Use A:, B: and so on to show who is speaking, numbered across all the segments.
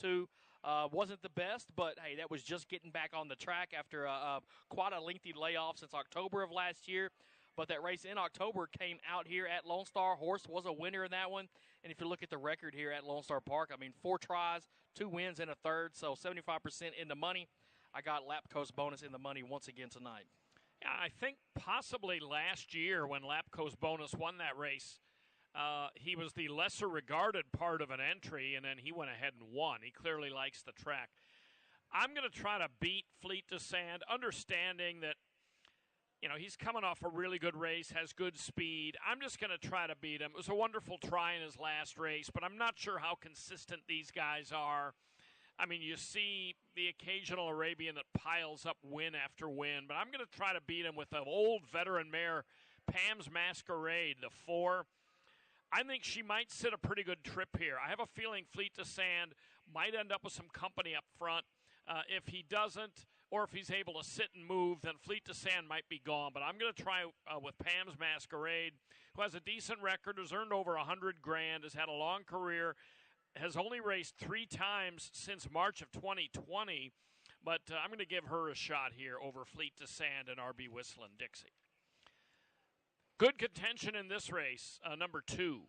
A: 2. Wasn't the best, but hey, that was just getting back on the track after quite a lengthy layoff since October of last year. But that race in October came out here at Lone Star. Horse was a winner in that one. And if you look at the record here at Lone Star Park, I mean, 4 tries, 2 wins, and a third, so 75% in the money. I got Lap Coast Bonus in the money once again tonight.
B: Yeah, I think possibly last year when Lap Coast Bonus won that race, he was the lesser regarded part of an entry, and then he went ahead and won. He clearly likes the track. I'm going to try to beat Fleet to Sand, understanding that, you know, he's coming off a really good race, has good speed. I'm just going to try to beat him. It was a wonderful try in his last race, but I'm not sure how consistent these guys are. I mean, you see the occasional Arabian that piles up win after win, but I'm going to try to beat him with an old veteran mare, Pam's Masquerade, the 4. I think she might sit a pretty good trip here. I have a feeling Fleet to Sand might end up with some company up front. If he doesn't, or if he's able to sit and move, then Fleet to Sand might be gone. But I'm going to try with Pam's Masquerade, who has a decent record, has earned over $100,000, has had a long career, has only raced 3 times since March of 2020. But I'm going to give her a shot here over Fleet to Sand and RB Whistling Dixie. Good contention in this race, number 2.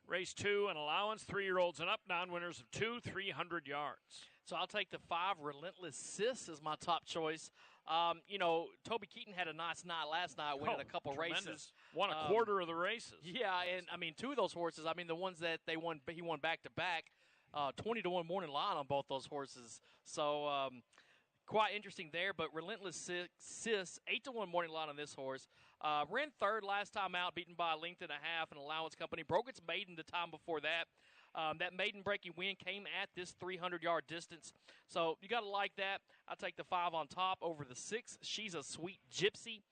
B: Race 2, an allowance, 3-year-olds and up, non-winners of 2, 300 yards.
A: So I'll take the 5, Relentless Sis, as my top choice. You know, Toby Keaton had a nice night last night, winning a couple races.
B: Won a quarter of the races.
A: Yeah, and I mean, 2 of those horses, I mean, the ones that he won back-to-back, 20-1 morning line on both those horses. So quite interesting there, but Relentless Sis, 8-1 morning line on this horse. Ran 3rd last time out, beaten by a length and a half, an allowance company. Broke its maiden the time before that. That maiden breaking win came at this 300-yard distance. So you got to like that. I'll take the 5 on top over the 6. She's a Sweet Gypsy.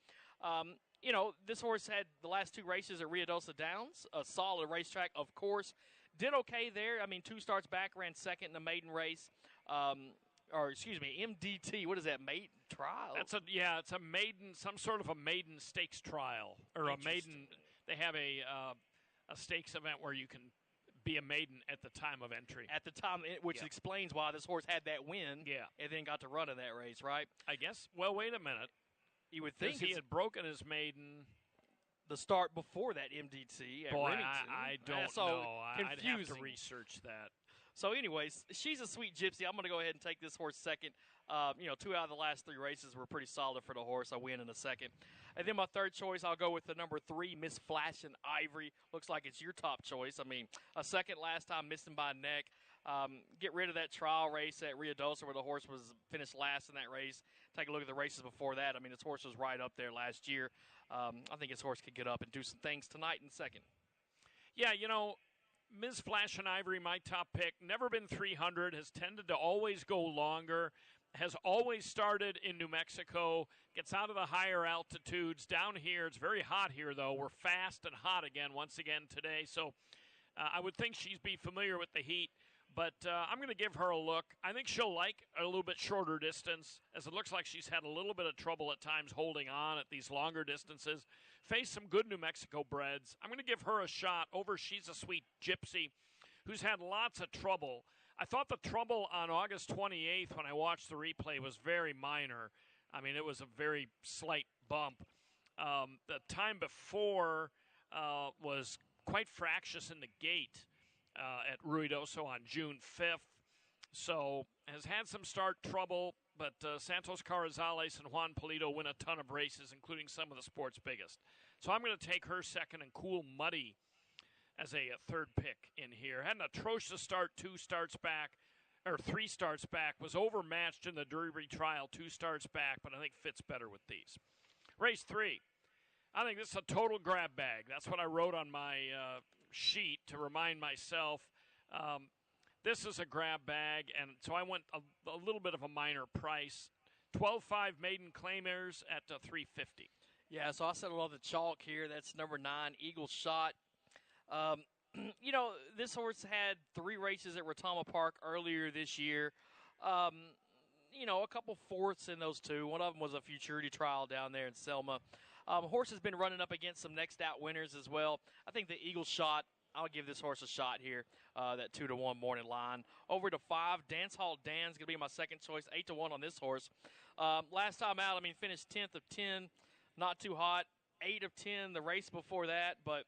A: You know, this horse had the last 2 races at Ruidoso Downs, a solid racetrack, of course. Did okay there. I mean, 2 starts back, ran 2nd in the maiden race. MDT. What is that, maiden trial?
B: It's a maiden, some sort of a maiden stakes trial. Or a maiden, they have a stakes event where you can be a maiden at the time of entry.
A: At the time, which explains why this horse had that win and then got to run in that race, right?
B: I guess. Well, wait a minute.
A: You would think
B: he had broken his maiden.
A: The start before that MDT at Remington.
B: I don't know. I'd have to research that.
A: So, anyways, she's a Sweet Gypsy. I'm going to go ahead and take this horse second. 2 out of the last 3 races were pretty solid for the horse. I win in a second. And then my third choice, I'll go with the number 3, Miss Flashin' Ivory. Looks like it's your top choice. I mean, a second last time, missing by a neck. Get rid of that trial race at Ruidoso where the horse was finished last in that race. Take a look at the races before that. I mean, this horse was right up there last year. I think this horse could get up and do some things tonight in second.
B: Yeah, you know, Ms. Flashin' Ivory, my top pick, never been 300, has tended to always go longer, has always started in New Mexico, gets out of the higher altitudes. Down here, it's very hot here, though. We're fast and hot once again today. So I would think she'd be familiar with the heat. But I'm going to give her a look. I think she'll like a little bit shorter distance, as it looks like she's had a little bit of trouble at times holding on at these longer distances. Faced some good New Mexico breds. I'm going to give her a shot over She's a Sweet Gypsy, who's had lots of trouble. I thought the trouble on August 28th when I watched the replay was very minor. I mean, it was a very slight bump. The time before was quite fractious in the gate. At Ruidoso on June 5th. So has had some start trouble, but Santos Carrizales and Juan Polito win a ton of races, including some of the sport's biggest. So I'm going to take her second and Cool Muddy as a third pick in here. Had an atrocious start, 3 starts back, was overmatched in the Derby trial, 2 starts back, but I think fits better with these. Race 3. I think this is a total grab bag. That's what I wrote on my sheet to remind myself. This is a grab bag, and so I went a little bit of a minor price. 12.5 maiden claimers at $350.
A: Yeah, so I settled on the chalk here. That's number 9, Eagle Shot. This horse had 3 races at Retama Park earlier this year. A couple fourths in those 2. One of them was a futurity trial down there in Selma. Horse has been running up against some next out winners as well. I think the Eagle Shot I'll give this horse a shot here. That 2-1 morning line. Over to 5, Dance Hall Dan's going to be my second choice. 8-1 on this horse. Last time out, finished 10th of 10. Not too hot. 8 of 10 the race before that, but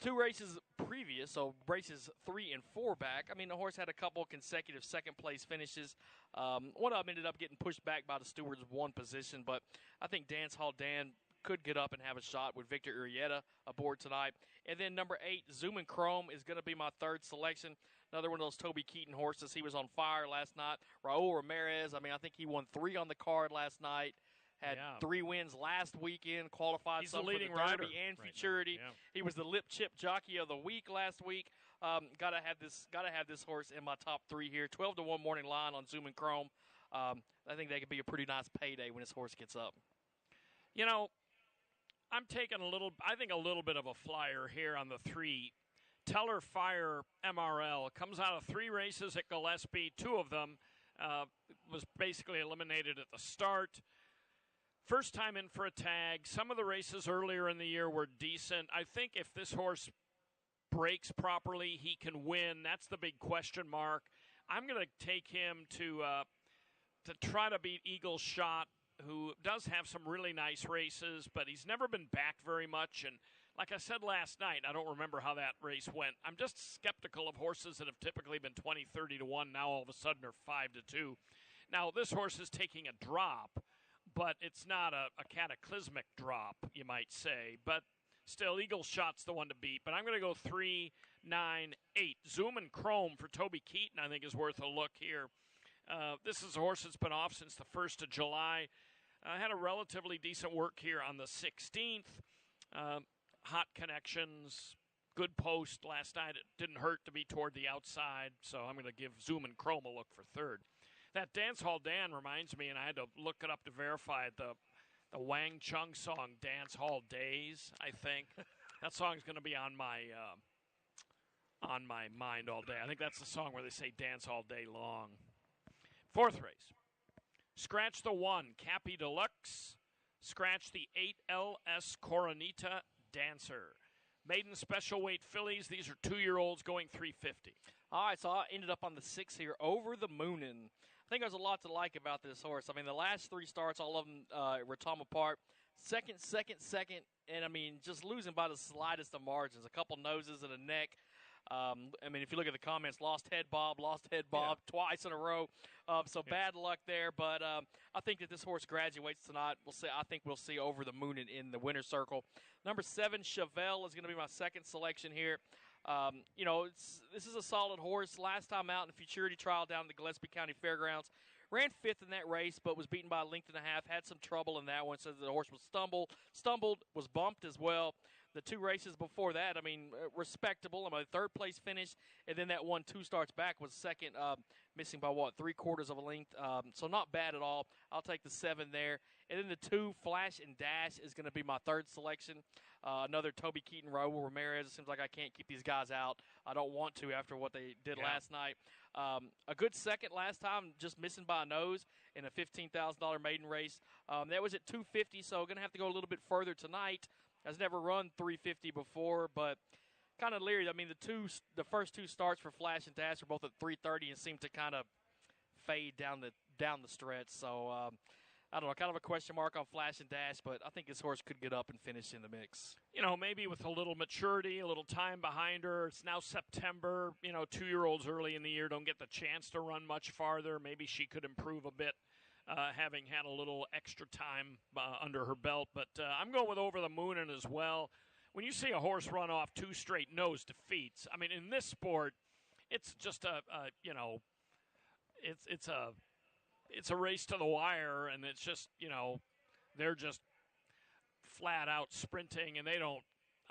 A: 2 races previous, so races 3 and 4 back. The horse had a couple consecutive second-place finishes. One of them ended up getting pushed back by the stewards 1 position, but I think Dance Hall Dan could get up and have a shot with Victor Urieta aboard tonight. And then number 8, Zoom and Chrome is going to be my third selection. Another one of those Toby Keaton horses. He was on fire last night. Raul Ramirez, I think he won 3 on the card last night. Had 3 wins last weekend, qualified
B: He's
A: some
B: the leading
A: for the Derby
B: rider
A: and
B: right
A: Futurity.
B: Yeah.
A: He was the Lip Chip Jockey of the Week last week. Gotta have this horse in my top 3 here. 12-1 morning line on Zoom and Chrome. I think that could be a pretty nice payday when this horse gets up.
B: I'm taking a little bit of a flyer here on the 3. Teller Fire MRL comes out of 3 races at Gillespie. 2 of them was basically eliminated at the start. First time in for a tag. Some of the races earlier in the year were decent. I think if this horse breaks properly, he can win. That's the big question mark. I'm going to take him to try to beat Eagle Shot, who does have some really nice races, but he's never been backed very much. And like I said last night, I don't remember how that race went. I'm just skeptical of horses that have typically been 20, 30-1. Now all of a sudden are 5-2. Now this horse is taking a drop, but it's not a cataclysmic drop, you might say. But still, Eagle Shot's the one to beat. But I'm going to go 3, 9, 8. Zoom and Chrome for Toby Keaton, I think, is worth a look here. This is a horse that's been off since the 1st of July. Had a relatively decent work here on the 16th. Hot connections, good post last night. It didn't hurt to be toward the outside, so I'm going to give Zoom and Chrome a look for 3rd. That Dance Hall Dan reminds me, and I had to look it up to verify it, the Wang Chung song, Dance Hall Days, I think. That song's going to be on my mind all day. I think that's the song where they say dance all day long. 4th race. Scratch the 1, Cappy Deluxe. Scratch the 8, LS Coronita Dancer. Maiden special weight fillies. These are 2-year-olds going 350.
A: All right, so I ended up on the 6 here, Over the Moonin'. I think there's a lot to like about this horse. The last 3 starts, all of them were torn apart. Second, and just losing by the slightest of margins. A couple noses and a neck. If you look at the comments, lost head bob twice in a row. Bad luck there. But I think that this horse graduates tonight. I think we'll see Over the Moon in the winner's circle. Number 7, Chevelle is going to be my second selection here. This is a solid horse. Last time out in the Futurity trial down at the Gillespie County Fairgrounds, ran 5th in that race, but was beaten by a length and a half. Had some trouble in that one, so the horse was stumbled, was bumped as well. The 2 races before that, respectable. 3rd place finish, and then that 1 2 starts back was second, missing by 3/4 of a length. So not bad at all. I'll take the 7 there. And then the 2, Flash and Dash, is going to be my 3rd selection. Another Toby Keaton, Raul Ramirez. It seems like I can't keep these guys out. I don't want to after what they did last night. A good second last time, just missing by a nose in a $15,000 maiden race. That was at 250, so going to have to go a little bit further tonight. Has never run 350 before, but kind of leery. The first 2 starts for Flash and Dash are both at 330 and seem to kind of fade down the stretch. So I don't know, kind of a question mark on Flash and Dash, but I think this horse could get up and finish in the mix.
B: Maybe with a little maturity, a little time behind her. It's now September. 2-year-olds early in the year don't get the chance to run much farther. Maybe she could improve a bit. Having had a little extra time under her belt. But I'm going with Over the Moonin' as well. When you see a horse run off 2 straight nose defeats, in this sport, it's just it's a race to the wire, and it's just, they're just flat out sprinting, and they don't,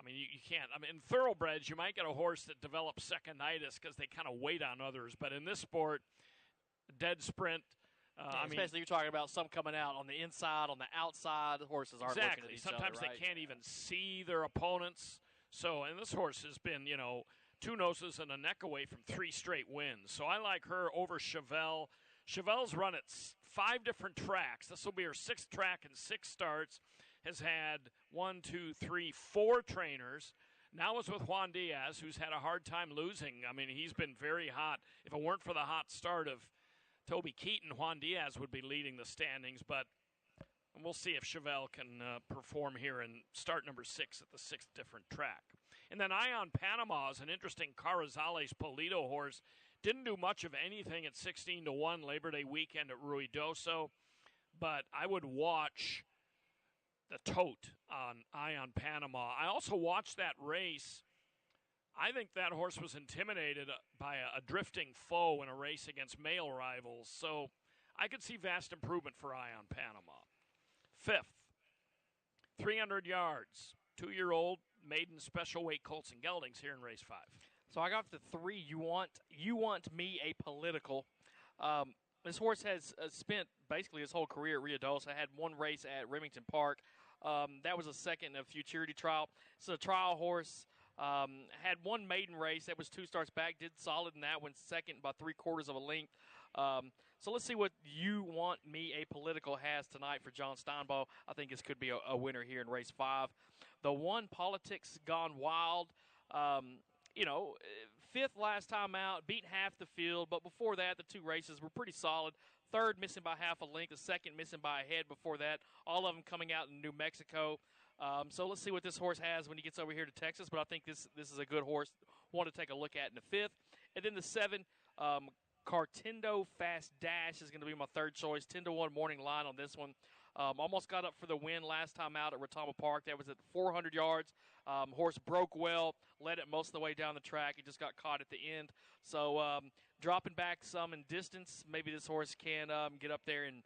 B: you can't. In thoroughbreds, you might get a horse that develops second-itis because they kind of wait on others. But in this sport, dead sprint,
A: especially you're talking about some coming out on the inside, on the outside. The horses aren't looking at each
B: Sometimes
A: other, right?
B: They can't even see their opponents. So, and this horse has been, 2 noses and a neck away from 3 straight wins. So I like her over Chevelle. Chevelle's run at 5 different tracks. This will be her 6th track in 6 starts. Has had 4 trainers. Now it's with Juan Diaz, who's had a hard time losing. I mean, he's been very hot. If it weren't for the hot start of Toby Keaton, Juan Diaz would be leading the standings, but we'll see if Chevelle can perform here and start number 6 at the 6th different track. And then Ion Panama is an interesting Carrizales Polito horse. Didn't do much of anything at 16-1 Labor Day weekend at Ruidoso, but I would watch the tote on Ion Panama. I also watched that race. I think that horse was intimidated by a drifting foe in a race against male rivals, so I could see vast improvement for Ion Panama. 5th, 300 yards, 2-year-old maiden special weight Colts and Geldings here in race 5.
A: So I got the 3. You want me a political. This horse has spent basically his whole career at Ruidoso. Had one race at Remington Park. That was a second in a futurity trial. It's a trial horse. Had one maiden race. That was 2 starts back. Did solid in that one. Second by 3/4 of a length. So let's see what You Want Me a Political has tonight for John Steinbaugh. I think this could be a winner here in race 5. The 1, Politics Gone Wild. 5th last time out, beat half the field, but before that, the 2 races were pretty solid. 3rd missing by half a length, the 2nd missing by a head before that, all of them coming out in New Mexico. So let's see what this horse has when he gets over here to Texas, but I think this is a good horse. Want to take a look at in the 5th. And then the 7, Cartendo Fast Dash is going to be my 3rd choice. 10-1 morning line on this one. Almost got up for the win last time out at Retama Park. That was at 400 yards. Horse broke well, led it most of the way down the track. He just got caught at the end. So dropping back some in distance, maybe this horse can get up there and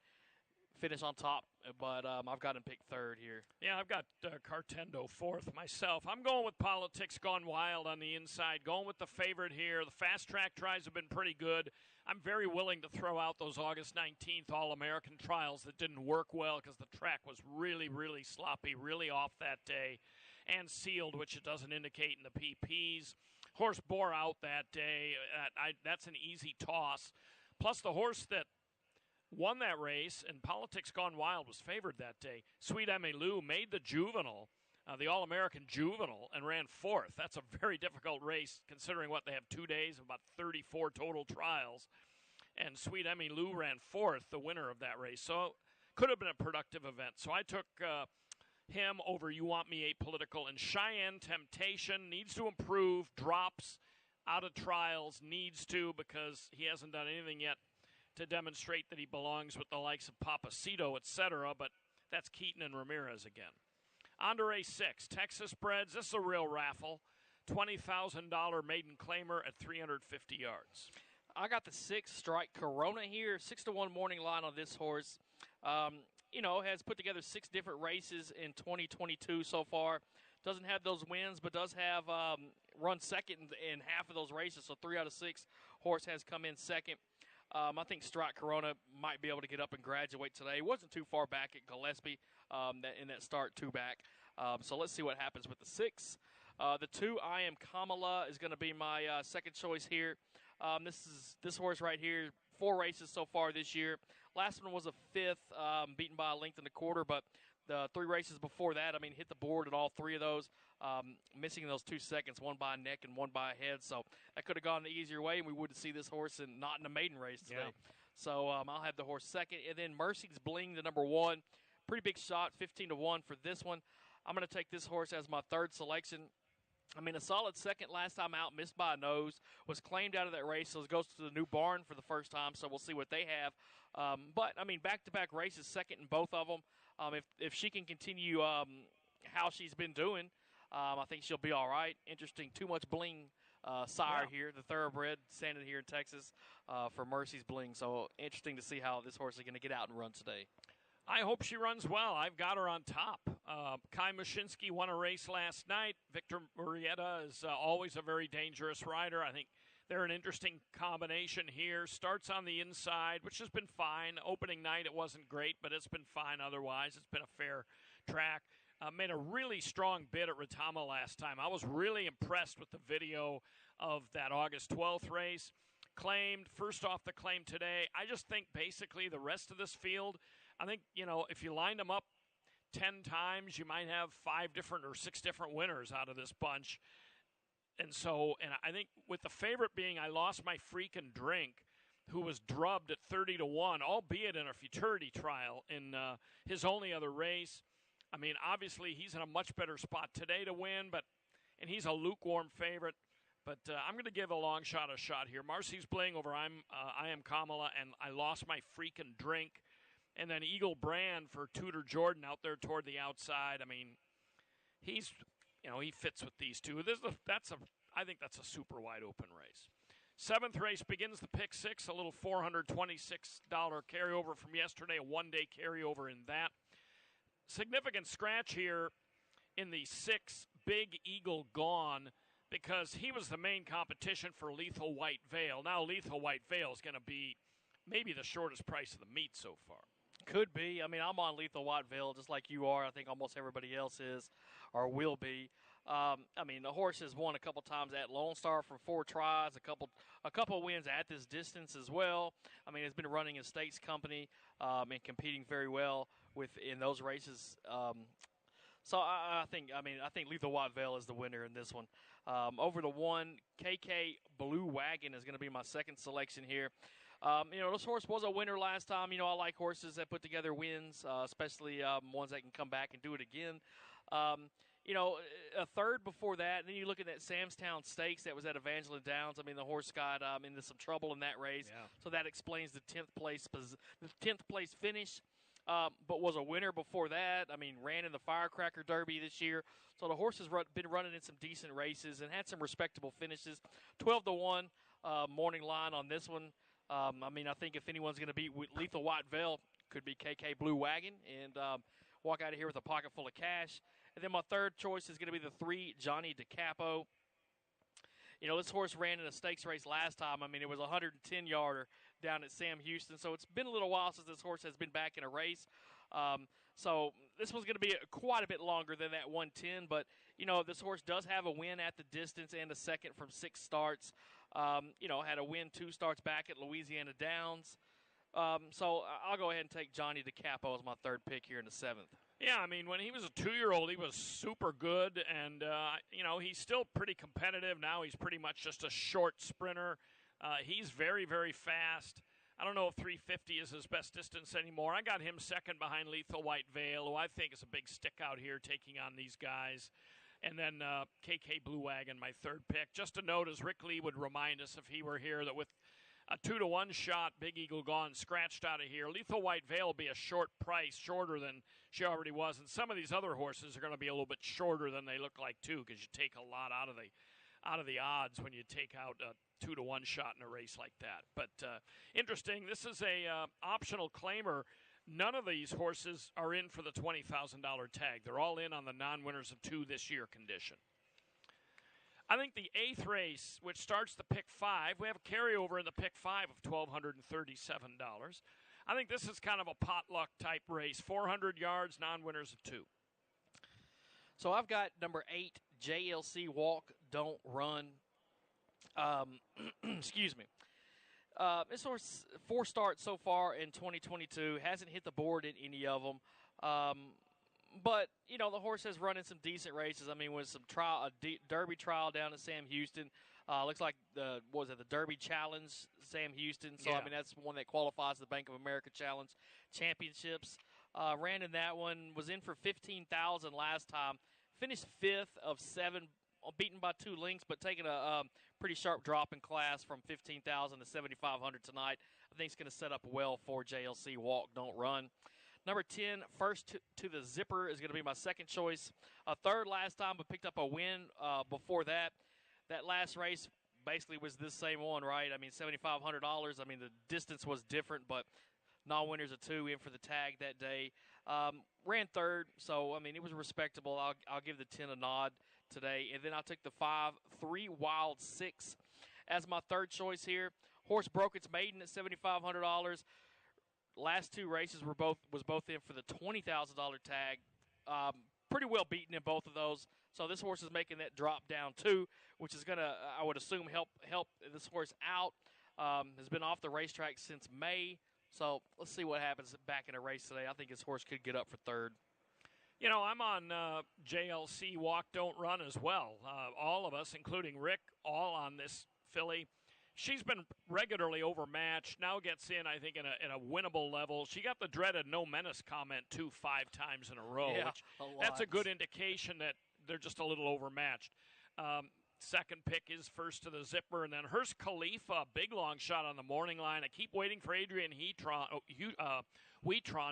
A: finish on top. But I've got him picked 3rd here.
B: Yeah, I've got Cartendo 4th myself. I'm going with Politics Gone Wild on the inside, going with the favorite here. The fast track tries have been pretty good. I'm very willing to throw out those August 19th All-American trials that didn't work well because the track was really, really sloppy, really off that day, and sealed, which it doesn't indicate in the PPs. Horse bore out that day. That's an easy toss. Plus the horse that won that race, and Politics Gone Wild was favored that day. Sweet Emmy Lou made the juvenile, the All-American juvenile, and ran 4th. That's a very difficult race considering what they have 2 days of about 34 total trials. And Sweet Emmy Lou ran 4th, the winner of that race. So could have been a productive event. So I took him over You Want Me a Political. And Cheyenne Temptation needs to improve, drops out of trials, needs to, because he hasn't done anything yet to demonstrate that he belongs with the likes of Papacito, etc., but that's Keaton and Ramirez again. On to race 6, Texas Breds. This is a real raffle. $20,000 maiden claimer at 350 yards.
A: I got the 6, Strike Corona here. 6-1 morning line on this horse. Has put together 6 different races in 2022 so far. Doesn't have those wins, but does have run second in half of those races. So 3 out of 6 horse has come in second. I think Strike Corona might be able to get up and graduate today. He wasn't too far back at Gillespie in that start 2 back. So let's see what happens with the 6. The 2, I Am Kamala, is going to be my second choice here. This horse right here, 4 races so far this year. Last one was a 5th, beaten by a length and a quarter, but the 3 races before that, hit the board at all 3 of those, missing those 2 seconds, one by a neck and one by a head. So that could have gone the easier way, and we would see this horse not in a maiden race today. Yeah. So I'll have the horse second. And then Mercy's Bling, the number 1. Pretty big shot, 15-1 for this one. I'm going to take this horse as my 3rd selection. A solid second last time out, missed by a nose, was claimed out of that race, so it goes to the new barn for the first time, so we'll see what they have. But back-to-back races, second in both of them. If she can continue how she's been doing, I think she'll be all right. Interesting, Too Much Bling sire here, the thoroughbred, standing here in Texas for Mercy's Bling. So interesting to see how this horse is going to get out and run today.
B: I hope she runs well. I've got her on top. Kai Mashinsky won a race last night. Victor Murrieta is always a very dangerous rider. I think they're an interesting combination here. Starts on the inside, which has been fine. Opening night, it wasn't great, but it's been fine otherwise. It's been a fair track. Made a really strong bid at Retama last time. I was really impressed with the video of that August 12th race. Claimed, first off the claim today. I just think basically the rest of this field, I think, if you lined them up 10 times, you might have 5 different or 6 different winners out of this bunch. And I think with the favorite being I Lost My Freakin' Drink, who was drubbed at 30-1, albeit in a futurity trial in his only other race. I mean, obviously he's in a much better spot today to win, and he's a lukewarm favorite. But I'm going to give a long shot a shot here. Marcy's Bling over I Am Kamala, and I Lost My Freakin' Drink. And then Eagle Brand for Tudor Jordan out there toward the outside. I mean, he fits with these two. I think that's a super wide open race. 7th race begins the pick 6, a little $426 carryover from yesterday, a one-day carryover in that. Significant scratch here in the 6, Big Eagle Gone, because he was the main competition for Lethal White Veil. Now Lethal White Veil is going to be maybe the shortest price of the meet so far.
A: Could be. I mean, I'm on Lethal White Veil just like you are. I think almost everybody else is or will be. I mean, the horse has won a couple times at Lone Star for 4 tries, a couple wins at this distance as well. I mean, it's been running in States Company and competing very well in those races. So I think Lethal White Veil is the winner in this one. Over the 1, KK Blue Wagon is going to be my second selection here. This horse was a winner last time. I like horses that put together wins, especially ones that can come back and do it again. A third before that, and then you look at that Samstown Stakes that was at Evangeline Downs. I mean, the horse got into some trouble in that race, so that explains the 10th place finish. But was a winner before that. I mean, ran in the Firecracker Derby this year. So the horse has been running in some decent races and had some respectable finishes. 12-1 morning line on this one. I think if anyone's going to beat Lethal White Veil, could be KK Blue Wagon and walk out of here with a pocket full of cash. And then my third choice is going to be the 3, Johnny DeCapo. This horse ran in a stakes race last time. I mean, it was a 110-yarder down at Sam Houston. So it's been a little while since this horse has been back in a race. So this one's going to be quite a bit longer than that 110. But, this horse does have a win at the distance and a second from 6 starts. Had a win 2 starts back at Louisiana Downs. So I'll go ahead and take Johnny DeCapo as my third pick here in the 7th.
B: Yeah, I mean, when he was a 2-year-old, he was super good, and, he's still pretty competitive. Now he's pretty much just a short sprinter. He's very, very fast. I don't know if 350 is his best distance anymore. I got him second behind Lethal White Veil, who I think is a big stick out here taking on these guys. And then KK Blue Wagon, my third pick. Just a note, as Rick Lee would remind us if he were here, that with a 2-1 shot, Big Eagle Gone scratched out of here, Lethal White Veil will be a short price, shorter than she already was. And some of these other horses are going to be a little bit shorter than they look like, too, because you take a lot out of the odds when you take out a 2-1 shot in a race like that. But interesting, this is a optional claimer. None of these horses are in for the $20,000 tag. They're all in on the non-winners of 2 this year condition. I think the 8th race, which starts the pick 5, we have a carryover in the pick 5 of $1,237. I think this is kind of a potluck type race. 400 yards, non-winners of 2.
A: So I've got number 8, JLC Walk, Don't Run. Excuse me. This horse, 4 starts so far in 2022, hasn't hit the board in any of them. But, the horse has run in some decent races. I mean, with some Derby trial down at Sam Houston. Looks like the Derby Challenge, Sam Houston. So, yeah. I mean, that's one that qualifies the Bank of America Challenge Championships. Ran in that one, was in for $15,000 last time. Finished 5th of 7, beaten by 2 lengths, but taking a pretty sharp drop in class from $15,000 to $7,500 tonight. I think it's going to set up well for JLC Walk, Don't Run. Number 10, First to the Zipper is going to be my second choice. A third last time, but picked up a win before that. That last race basically was this same one, right? I mean, $7,500. I mean, the distance was different, but non-winners of 2 in for the tag that day. Ran third, so, I mean, it was respectable. I'll give the 10 a nod today. And then I took the 5, 3 Wild 6 as my third choice here. Horse broke its maiden at $7,500. Last 2 races was both in for the $20,000 tag. Pretty well beaten in both of those. So this horse is making that drop down too, which is going to, I would assume, help this horse out. Has been off the racetrack since May. So let's see what happens back in a race today. I think this horse could get up for third.
B: You know, I'm on JLC Walk Don't Run as well. All of us, including Rick, all on this filly. She's been regularly overmatched. Now gets in, I think, in a winnable level. She got the dreaded no menace comment, 5 times in a row.
A: Yeah,
B: which that's a good indication that they're just a little overmatched. Second pick is first to the zipper, and then Hearst Khalifa, big long shot on the morning line. I keep waiting for Adrian Wheatron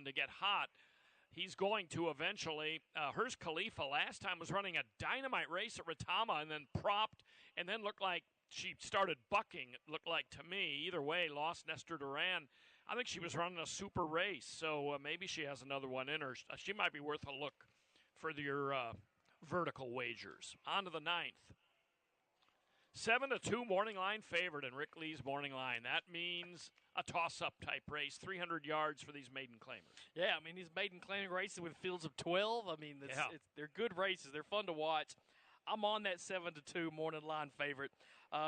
B: to get hot. He's going to eventually. Hearst Khalifa last time was running a dynamite race at Retama and then propped and then looked like she started bucking, it looked like to me. Either way, lost Nestor Duran. I think she was running a super race, so maybe she has another one in her. She might be worth a look for your vertical wagers. On to the 9th. 7-2 morning line favored in Rick Lee's morning line. That means a toss-up type race, 300 yards for these maiden claimers.
A: Yeah, I mean, these maiden claiming races with fields of 12, I mean, they're good races. They're fun to watch. I'm on that 7-2 morning line favorite.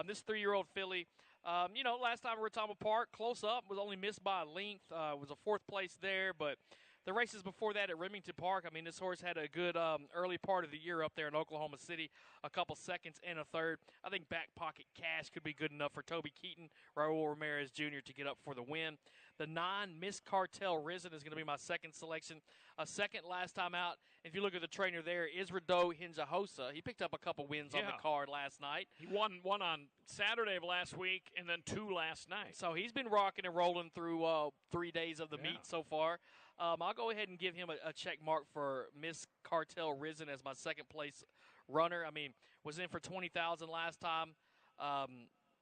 A: This 3-year-old filly, last time we were at Retama Park, close up, was only missed by a length. Was a 4th place there, but the races before that at Remington Park, I mean, this horse had a good early part of the year up there in Oklahoma City, a couple seconds and a third. I think Back Pocket Cash could be good enough for Toby Keaton, Raul Ramirez Jr. to get up for the win. The 9, Miss Cartel Risen, is going to be my second selection. A second last time out. If you look at the trainer there, Isrado Hinjahosa. He picked up a couple wins on the card last night.
B: He won one on Saturday of last week and then 2 last night.
A: So he's been rocking and rolling through 3 days of the meet so far. I'll go ahead and give him a check mark for Miss Cartel Risen as my second place runner. I mean, was in for 20,000 last time.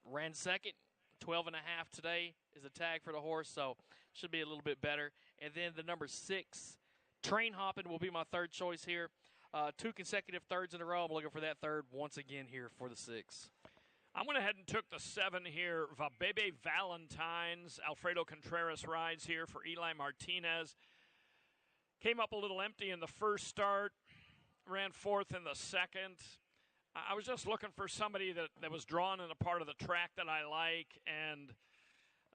A: Ran second, 12.5 today is the tag for the horse, so should be a little bit better. And then the number 6, Train Hoppin', will be my third choice here. 2 consecutive thirds in a row. I'm looking for that third once again here for the 6.
B: I went ahead and took the 7 here. Vabebe Valentines. Alfredo Contreras rides here for Eli Martinez. Came up a little empty in the first start. Ran 4th in the second. I was just looking for somebody that was drawn in a part of the track that I like, and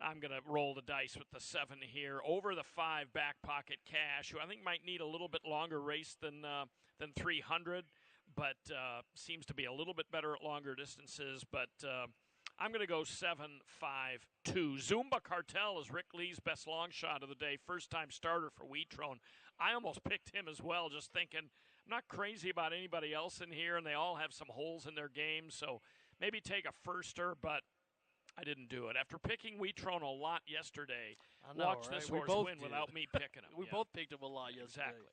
B: I'm going to roll the dice with the 7 here. Over the 5, Back Pocket Cash, who I think might need a little bit longer race than 300, but seems to be a little bit better at longer distances. But I'm going to go 7-5-2. Zumba Cartel is Rick Lee's best long shot of the day. First-time starter for Wheatron. I almost picked him as well, just thinking I'm not crazy about anybody else in here, and they all have some holes in their game, so maybe take a firster, but I didn't do it. After picking Wheatron a lot yesterday, watch this horse win without me picking him.
A: We both picked him a lot yesterday.
B: Exactly.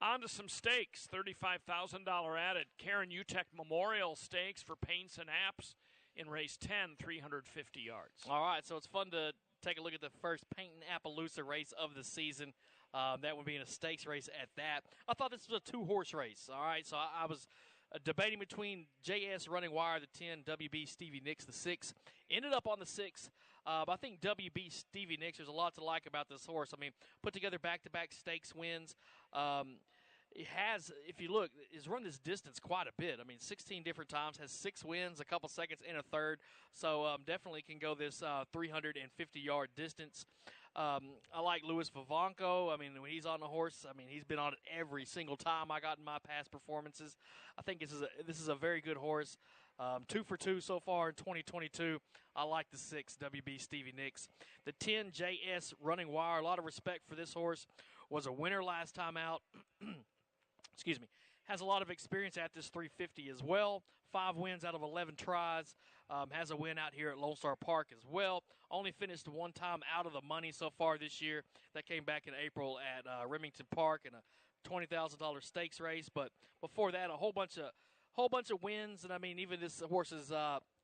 B: On to some stakes. $35,000 added. Karen Utek Memorial Stakes for Paints and Apps in race 10, 350 yards.
A: All right, so it's fun to take a look at the first Paint and Appaloosa race of the season. That would be in a stakes race at that. I thought this was a 2-horse race. All right, so I was debating between JS Running Wire, the 10, WB Stevie Nicks, the 6. Ended up on the 6. I think WB Stevie Nicks, there's a lot to like about this horse. I mean, put together back-to-back stakes wins. It has, if you look, has run this distance quite a bit. I mean, 16 different times, has 6 wins, a couple seconds, and a third. So definitely can go this 350-yard distance. I like Louis Vivanco. I mean, when he's on the horse, I mean, he's been on it every single time I got in my past performances. I think this is a very good horse. 2 for 2 so far in 2022. I like the 6, WB Stevie Nicks. The 10, JS Running Wire. A lot of respect for this horse. Was a winner last time out. Excuse me. Has a lot of experience at this 350 as well. 5 wins out of 11 tries. Has a win out here at Lone Star Park as well. Only finished 1 time out of the money so far this year. That came back in April at Remington Park in a $20,000 stakes race. But before that, a whole bunch of wins. And I mean, even this horse's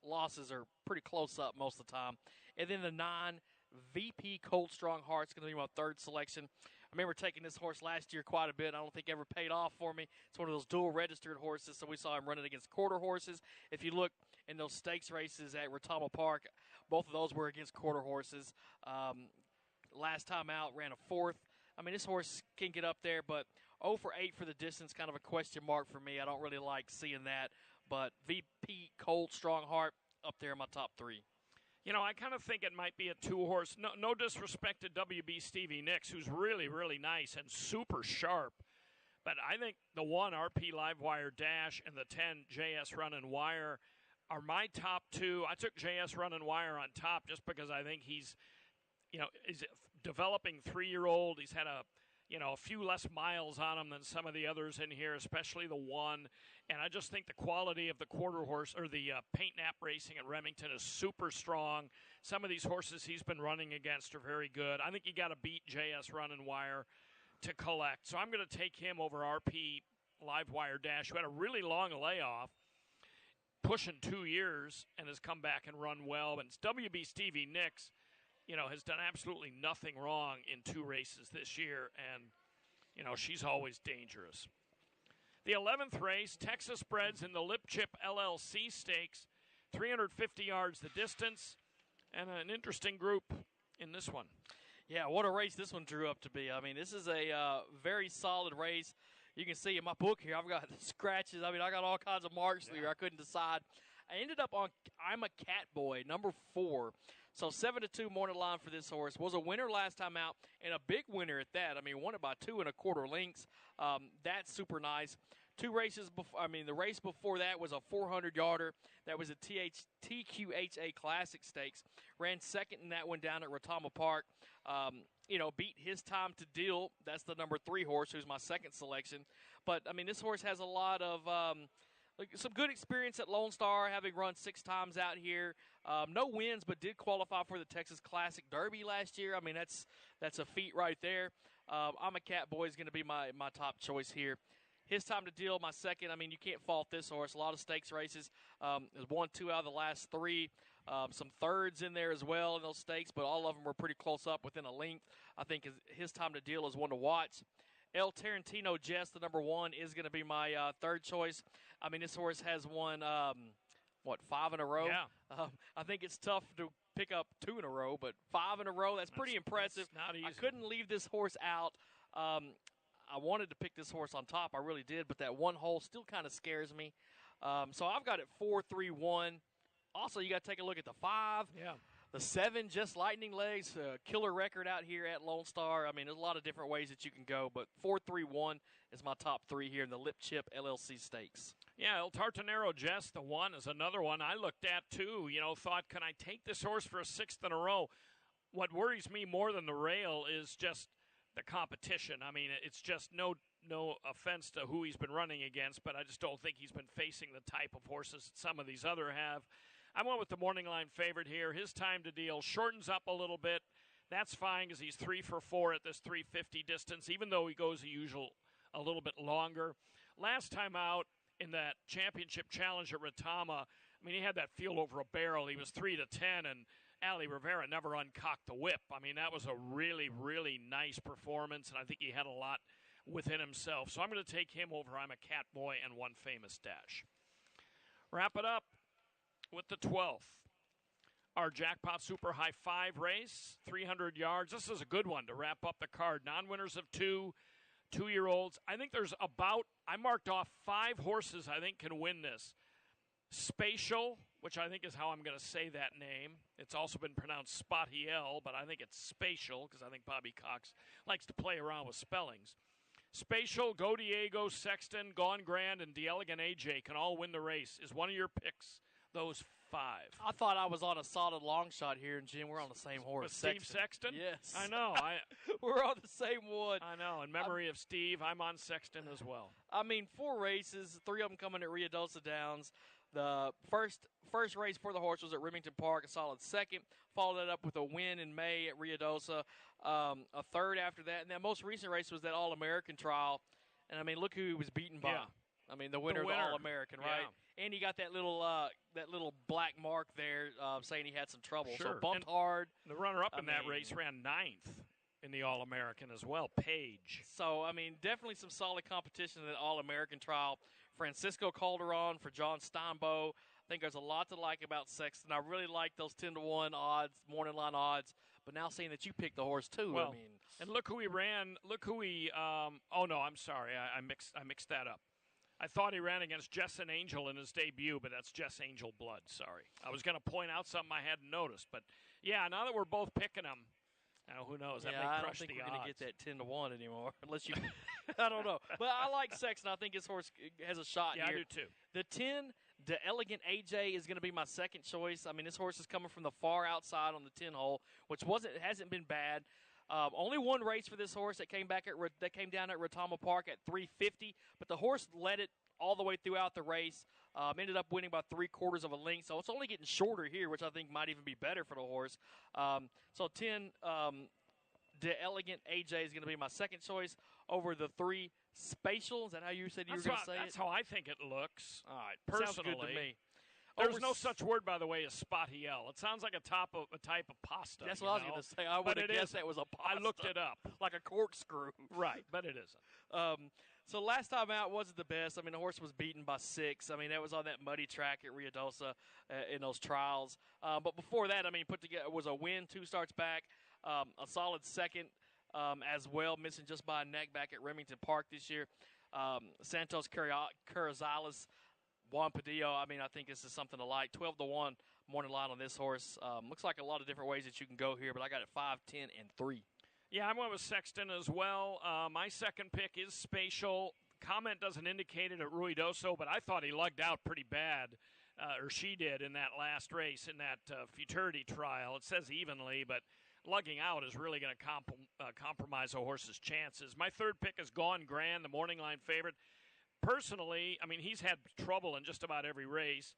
A: losses are pretty close up most of the time. And then the 9, VP Cold Strong Heart's going to be my third selection. I remember taking this horse last year quite a bit. I don't think it ever paid off for me. It's one of those dual-registered horses, so we saw him running against quarter horses. If you look in those stakes races at Retama Park, both of those were against quarter horses. Last time out, ran a 4th. I mean, this horse can get up there, but 0 for 8 for the distance, kind of a question mark for me. I don't really like seeing that. But VP Cold Strong Heart up there in my top 3.
B: You know, I kind of think it might be a 2-horse. No disrespect to WB Stevie Nicks, who's really, really nice and super sharp. But I think the 1 RP Livewire Dash and the 10 JS Run and Wire are my top 2. I took JS Run and Wire on top just because I think he's a developing 3-year-old. He's had a few less miles on him than some of the others in here, especially the 1. And I just think the quality of the quarter horse or the paint nap racing at Remington is super strong. Some of these horses he's been running against are very good. I think you got to beat JS Run and Wire to collect. So I'm going to take him over RP Livewire Dash, who had a really long layoff, pushing 2 years, and has come back and run well. And WB Stevie Nicks, has done absolutely nothing wrong in 2 races this year, and, she's always dangerous. The 11th race, Texas Breds in the Lip Chip LLC Stakes, 350 yards the distance, and an interesting group in this one.
A: Yeah, what a race this one drew up to be. I mean, this is a very solid race. You can see in my book here, I've got scratches. I mean, I got all kinds of marks here. I couldn't decide. I ended up on I'm a Cat Boy, number 4. So 7-2 morning line for this horse. Was a winner last time out, and a big winner at that. I mean, won it by 2 1/4 lengths. That's super nice. 2 races before. I mean, the race before that was a 400-yarder. That was a TQHA Classic Stakes. Ran second in that one down at Retama Park. Beat His Time to Deal. That's the number 3 horse, who's my second selection. But I mean, this horse has a lot of some good experience at Lone Star, having run 6 times out here. No wins, but did qualify for the Texas Classic Derby last year. I mean, that's a feat right there. I'm a Cat Boy is going to be my top choice here. His Time to Deal, my second. I mean, you can't fault this horse. A lot of stakes races. Has won 2 out of the last 3. Some thirds in there as well in those stakes, but all of them were pretty close up within a length. I think His Time to Deal is one to watch. El Tarantino Jess, the number 1, is going to be my third choice. I mean, this horse has won, 5 in a row?
B: Yeah.
A: I think it's tough to pick up 2 in a row, but 5 in a row, that's pretty impressive.
B: That's not easy.
A: I couldn't leave this horse out. I wanted to pick this horse on top. I really did, but that 1 hole still kind of scares me. So I've got it 4-3-1. Also, you got to take a look at the 5.
B: Yeah.
A: The 7, Just Lightning Legs, killer record out here at Lone Star. I mean, there's a lot of different ways that you can go, but 4-3-1 is my top 3 here in the Lip Chip LLC Stakes.
B: Yeah, El Tartanero Jess, the 1, is another one I looked at too. Thought, can I take this horse for a 6th in a row? What worries me more than the rail is just the competition. I mean, it's just no offense to who he's been running against, but I just don't think he's been facing the type of horses that some of these other have. I went with the morning line favorite here. His Time to Deal shortens up a little bit. That's fine because he's 3 for 4 at this 350 distance, even though he goes a little bit longer. Last time out in that championship challenge at Retama, I mean, he had that field over a barrel. He was 3-10, and Ali Rivera never uncocked the whip. I mean, that was a really, really nice performance, and I think he had a lot within himself. So I'm going to take him over I'm a Cat Boy and One Famous Dash. Wrap it up with the 12th. Our Jackpot Super High 5 race, 300 yards. This is a good one to wrap up the card. Non-winners of 2, 2-year-olds. I think I marked off 5 horses I think can win this. Spatial, which I think is how I'm going to say that name. It's also been pronounced Spatiel, but I think it's Spatial because I think Bobby Cox likes to play around with spellings. Spatial, Go Diego, Sexton, Gone Grand, and DeElegant AJ can all win the race. Is one of your picks those 5?
A: I thought I was on a solid long shot here, and Jim, we're on the same horse.
B: With Steve Sexton?
A: Yes.
B: I know.
A: We're on the same one.
B: I know. In memory of Steve, I'm on Sexton as well.
A: I mean, 4 races, 3 of them coming at Ruidoso Downs. The first race for the horse was at Remington Park, a solid second. Followed that up with a win in May at Ruidoso, a third after that. And that most recent race was that All-American trial. And, I mean, look who he was beaten by.
B: Yeah.
A: I mean, the winner of the All-American, right?
B: Yeah.
A: And he got that little black mark there saying he had some trouble.
B: Sure.
A: So bumped hard.
B: The runner-up in that race ran 9th in the All-American as well, Page.
A: So, I mean, definitely some solid competition in the All-American trial. Francisco Calderon for John Steinbow. I think there's a lot to like about Sexton. I really like those 10-1 odds, morning line odds. But now seeing that you picked the horse too,
B: well,
A: I mean,
B: and look who he ran. Look who he. Oh no, I'm sorry, I mixed that up. I thought he ran against Jess and Angel in his debut, but that's Jess Angel Blood. Sorry, I was going to point out something I hadn't noticed, but yeah, now that we're both picking him, Now, who knows? That
A: Yeah,
B: may
A: I don't
B: crush
A: think
B: the
A: we're
B: odds.
A: going to get that 10-1 anymore, unless you. I don't know, but I like Sexton. I think his horse has a shot
B: Yeah,
A: here.
B: I do too.
A: The 10, the Elegant AJ, is going to be my second choice. I mean, this horse is coming from the far outside on the 10 hole, which hasn't been bad. Only one race for this horse that came down at Retama Park at 350, but the horse led it all the way throughout the race. Ended up winning by 3/4 of a length, so it's only getting shorter here, which I think might even be better for the horse. So 10, the Elegant AJ is going to be my second choice over the 3 Spatial. Is that how you said you were going to say
B: That's
A: it?
B: how I think it looks.
A: All right,
B: Personally,
A: sounds good to me.
B: There's no such word, by the way, as spatiel. It sounds like a type of pasta.
A: That's what I was going to say. I would have guessed that was a pasta.
B: I looked it up.
A: Like a corkscrew.
B: Right, but it isn't.
A: So last time out wasn't the best. I mean, the horse was beaten by 6. I mean, that was on that muddy track at Ruidoso in those trials. But before that, I mean, put together was a win, 2 starts back, a solid second as well, missing just by a neck back at Remington Park this year. Santos Carrizales, Juan Padillo, I mean, I think this is something to like. 12-1 morning line on this horse. Looks like a lot of different ways that you can go here, but I got it 5, 10, and 3.
B: Yeah, I went with Sexton as well. My second pick is Spatial. Comment doesn't indicate it at Ruidoso, but I thought he lugged out pretty bad, or she did, in that last race, in that futurity trial. It says evenly, but lugging out is really going to compromise a horse's chances. My third pick is Gone Grand, the morning line favorite. Personally, I mean, he's had trouble in just about every race.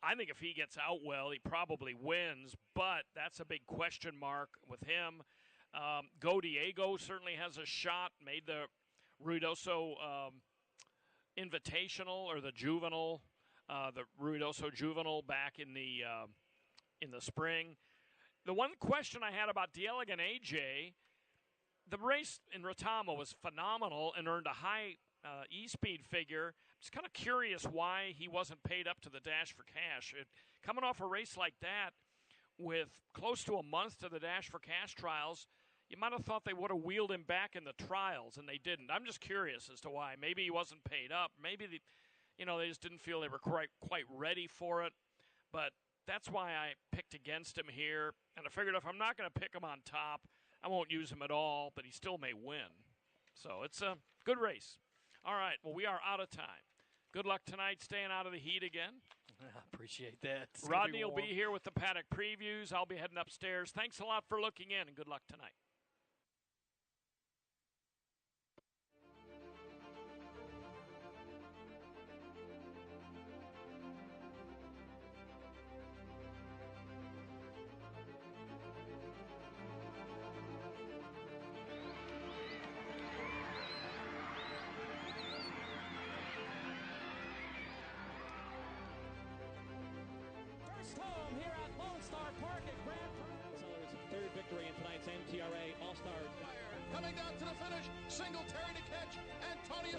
B: I think if he gets out well, he probably wins, but that's a big question mark with him. Go Diego certainly has a shot, made the Ruidoso Invitational or the Juvenile, the Ruidoso Juvenile back in the spring. The one question I had about the Elegant AJ, the race in Retama was phenomenal and earned a high E-speed figure. I'm just kind of curious why he wasn't paid up to the Dash for Cash. Coming off a race like that with close to a month to the Dash for Cash trials, you might have thought they would have wheeled him back in the trials, and they didn't. I'm just curious as to why. Maybe he wasn't paid up. Maybe they just didn't feel they were quite ready for it. But that's why I picked against him here. And I figured if I'm not going to pick him on top, I won't use him at all, but he still may win. So it's a good race. All right, well, we are out of time. Good luck tonight, staying out of the heat again.
A: I appreciate that.
B: Rodney will be here with the paddock previews. I'll be heading upstairs. Thanks a lot for looking in, and good luck tonight.
C: Home here at Lone Star Park at Grand Prix. Sellers' third victory in tonight's NTRA All-Star.
D: Coming down to the finish, Singletary to catch, Antonio